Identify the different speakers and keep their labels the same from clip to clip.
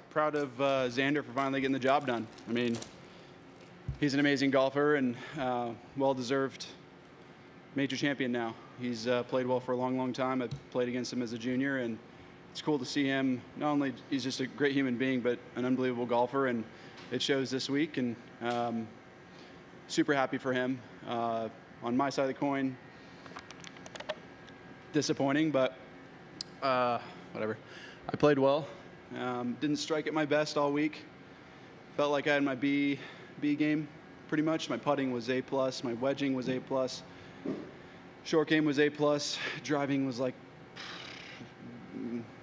Speaker 1: Proud of Xander for finally getting the job done. I mean, he's an amazing golfer and well-deserved major champion now. He's played well for a long, long time. I've played against him as a junior, and it's cool to see him. Not only he's just a great human being, but an unbelievable golfer, and it shows this week. And super happy for him. On my side of the coin, disappointing, but whatever. I played well. Didn't strike at my best all week. Felt like I had my B game pretty much. My putting was A+, my wedging was A+, short game was A+, driving was like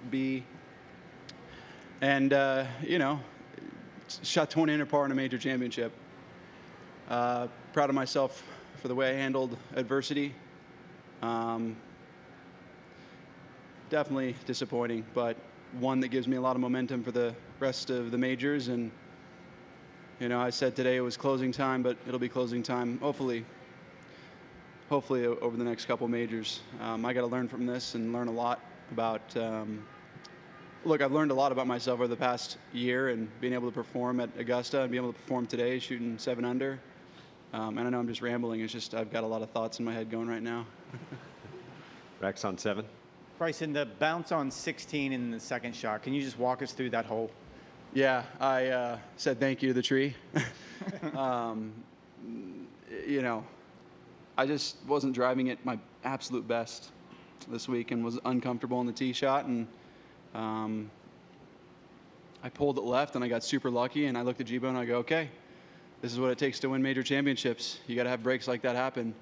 Speaker 1: B. And you know, shot 20 under par in a major championship. Proud of myself for the way I handled adversity. Definitely disappointing, but one that gives me a lot of momentum for the rest of the majors. And you know, I said today it was closing time, but it'll be closing time hopefully over the next couple majors. I got to learn from this and learn a lot about look, I've learned a lot about myself over the past year, and being able to perform at Augusta and being able to perform today shooting 7 under. And I know I'm just rambling. It's just I've got a lot of thoughts in my head going right now.
Speaker 2: Rex on 7.
Speaker 3: Bryson, the bounce on 16 in the second shot, can you just walk us through that hole?
Speaker 1: Yeah, I said thank you to the tree. You know, I just wasn't driving it my absolute best this week and was uncomfortable in the tee shot. And I pulled it left and I got super lucky. And I looked at Jibo and I go, okay, this is what it takes to win major championships. You got to have breaks like that happen.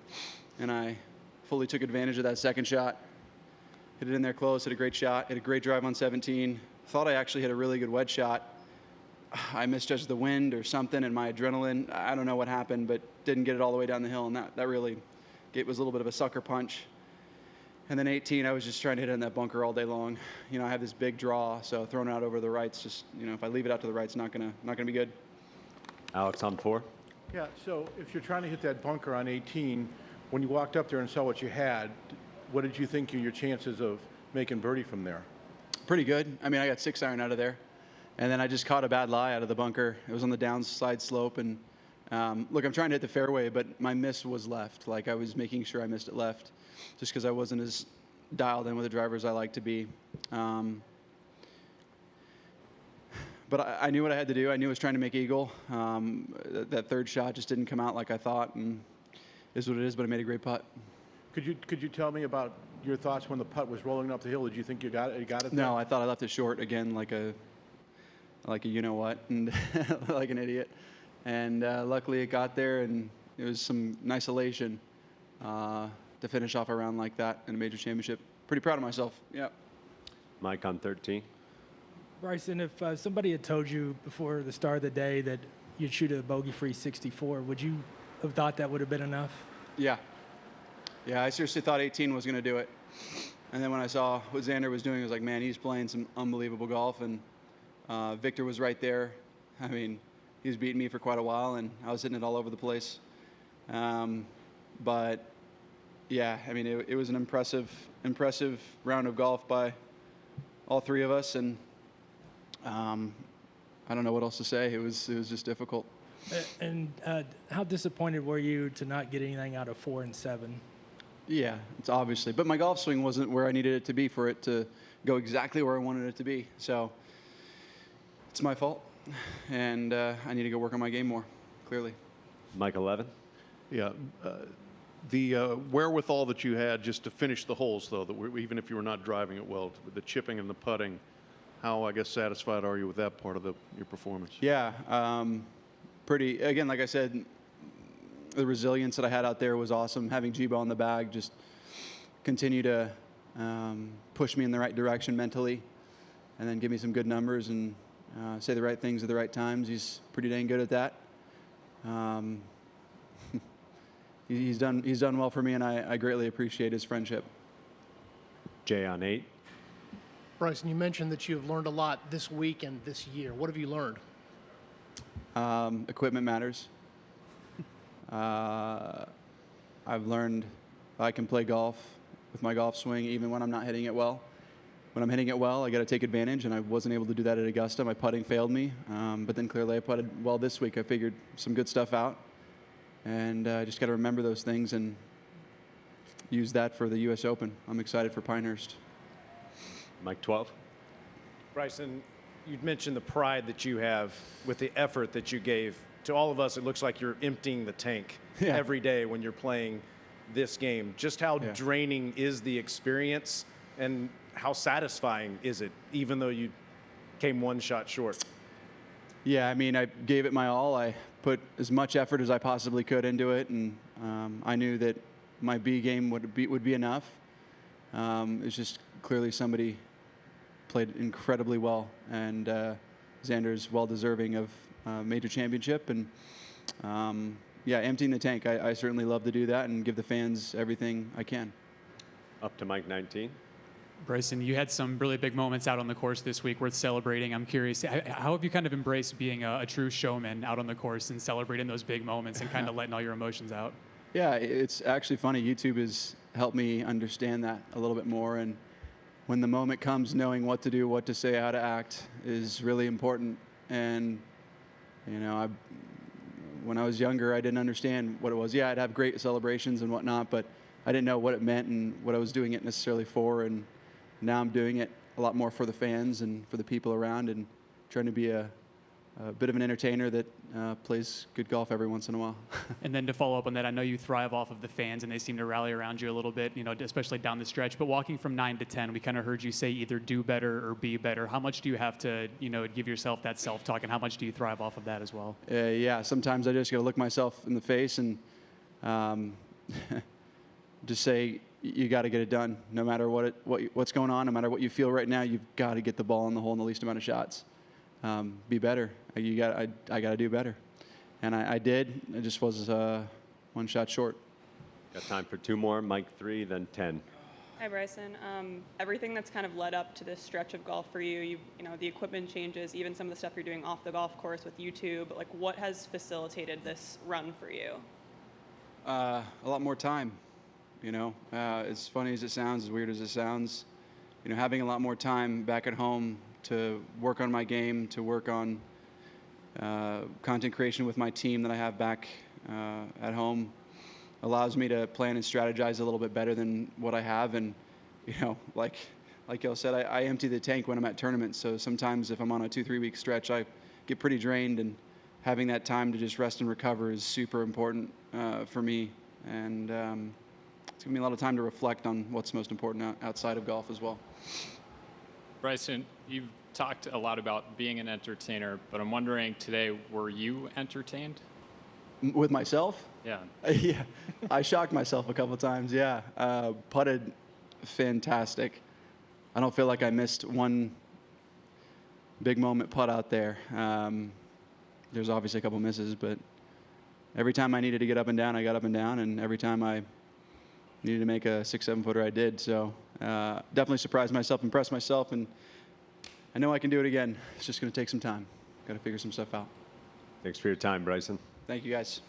Speaker 1: And I fully took advantage of that second shot. Hit it in there close, hit a great shot, hit a great drive on 17. Thought I actually hit a really good wedge shot. I misjudged the wind or something, and my adrenaline, I don't know what happened, but didn't get it all the way down the hill, and that really was a little bit of a sucker punch. And then 18, I was just trying to hit it in that bunker all day long. You know, I have this big draw, so throwing it out over the right's just, you know, if I leave it out to the right, it's not gonna be good.
Speaker 2: Alex on 4.
Speaker 4: Yeah, so if you're trying to hit that bunker on 18, when you walked up there and saw what you had, what did you think are your chances of making birdie from there?
Speaker 1: Pretty good. I mean, I got 6-iron out of there. And then I just caught a bad lie out of the bunker. It was on the downside slope. And look, I'm trying to hit the fairway, but my miss was left. Like, I was making sure I missed it left just because I wasn't as dialed in with the driver as I like to be. But I knew what I had to do. I knew I was trying to make eagle. That third shot just didn't come out like I thought, and is what it is, but I made a great putt.
Speaker 4: Could you tell me about your thoughts when the putt was rolling up the hill? Did you think you got it there?
Speaker 1: No, I thought I left it short again, like a you know what, and like an idiot. And luckily it got there, and it was some nice elation to finish off a round like that in a major championship. Pretty proud of myself. Yeah.
Speaker 2: Mike on 13.
Speaker 5: Bryson, if somebody had told you before the start of the day that you'd shoot a bogey-free 64, would you have thought that would have been enough?
Speaker 1: Yeah. Yeah, I seriously thought 18 was going to do it. And then when I saw what Xander was doing, I was like, man, he's playing some unbelievable golf. And Victor was right there. I mean, he was beating me for quite a while, and I was hitting it all over the place. But, yeah, I mean, it was an impressive round of golf by all three of us. And I don't know what else to say. It was just difficult.
Speaker 5: And how disappointed were you to not get anything out of 4 and 7?
Speaker 1: Yeah, it's obviously. But my golf swing wasn't where I needed it to be for it to go exactly where I wanted it to be. So it's my fault. And I need to go work on my game more, clearly.
Speaker 2: Mike 11.
Speaker 4: Yeah. The wherewithal that you had just to finish the holes, though, even if you were not driving it well, the chipping and the putting, how, I guess, satisfied are you with that part of your performance?
Speaker 1: Yeah. Pretty, again, like I said, the resilience that I had out there was awesome. Having Jibo on the bag just continue to push me in the right direction mentally, and then give me some good numbers and say the right things at the right times. He's pretty dang good at that. He's done well for me, and I greatly appreciate his friendship.
Speaker 2: Jay on 8.
Speaker 6: Bryson, you mentioned that you've learned a lot this week and this year. What have you learned?
Speaker 1: Equipment matters. I've learned I can play golf with my golf swing even when I'm not hitting it well. when I'm hitting it well, I got to take advantage, and I wasn't able to do that at Augusta. My putting failed me, but then clearly I putted well this week. I figured some good stuff out, and I just got to remember those things and use that for the U.S. Open. I'm excited for Pinehurst.
Speaker 2: Mike 12.
Speaker 7: Bryson, you'd mentioned the pride that you have with the effort that you gave. To all of us, it looks like you're emptying the tank every day when you're playing this game. Just how draining is the experience, and how satisfying is it, even though you came one shot short? Yeah,
Speaker 1: I mean, I gave it my all. I put as much effort as I possibly could into it, and I knew that my B game would be enough. It's just clearly somebody played incredibly well, and Xander's well deserving of major championship. And emptying the tank. I certainly love to do that and give the fans everything I can.
Speaker 2: Up to Mike 19.
Speaker 8: Bryson, you had some really big moments out on the course this week worth celebrating. I'm curious, how have you kind of embraced being a true showman out on the course and celebrating those big moments and kind of letting all your emotions out?
Speaker 1: Yeah, it's actually funny. YouTube has helped me understand that a little bit more. And when the moment comes, knowing what to do, what to say, how to act is really important. And, you know, when I was younger, I didn't understand what it was. Yeah, I'd have great celebrations and whatnot, but I didn't know what it meant and what I was doing it necessarily for. And now I'm doing it a lot more for the fans and for the people around, and trying to be a bit of an entertainer that plays good golf every once in a while.
Speaker 8: And then to follow up on that, I know you thrive off of the fans, and they seem to rally around you a little bit, you know, especially down the stretch. But walking from 9 to 10, we kind of heard you say either do better or be better. How much do you have to, you know, give yourself that self-talk, and how much do you thrive off of that as well?
Speaker 1: Yeah, sometimes I just got to look myself in the face and just say, you got to get it done. No matter what's going on, no matter what you feel right now, you've got to get the ball in the hole in the least amount of shots. Be better. I got to do better, and I did. I just was one shot short.
Speaker 2: Got time for 2 more. Mike 3, then 10.
Speaker 9: Hi, Bryson. Everything that's kind of led up to this stretch of golf for you, you know, the equipment changes, even some of the stuff you're doing off the golf course with YouTube. Like, what has facilitated this run for you?
Speaker 1: A lot more time. You know, as funny as it sounds, as weird as it sounds, you know, having a lot more time back at home to work on my game, to work on content creation with my team that I have back at home, allows me to plan and strategize a little bit better than what I have. And, you know, like y'all said, I empty the tank when I'm at tournaments. So sometimes if I'm on a 2-3 week stretch, I get pretty drained, and having that time to just rest and recover is super important for me. And it's given me a lot of time to reflect on what's most important outside of golf as well.
Speaker 10: Bryson, you've talked a lot about being an entertainer, but I'm wondering today, were you entertained?
Speaker 1: With myself?
Speaker 10: Yeah.
Speaker 1: Yeah, I shocked myself a couple times, yeah. Putted fantastic. I don't feel like I missed one big moment putt out there. There's obviously a couple misses, but every time I needed to get up and down, I got up and down, and every time I needed to make a 6-7 footer, I did. So definitely surprised myself, impressed myself, and I know I can do it again. It's just going to take some time. Got to figure some stuff out.
Speaker 2: Thanks for your time, Bryson.
Speaker 1: Thank you, guys.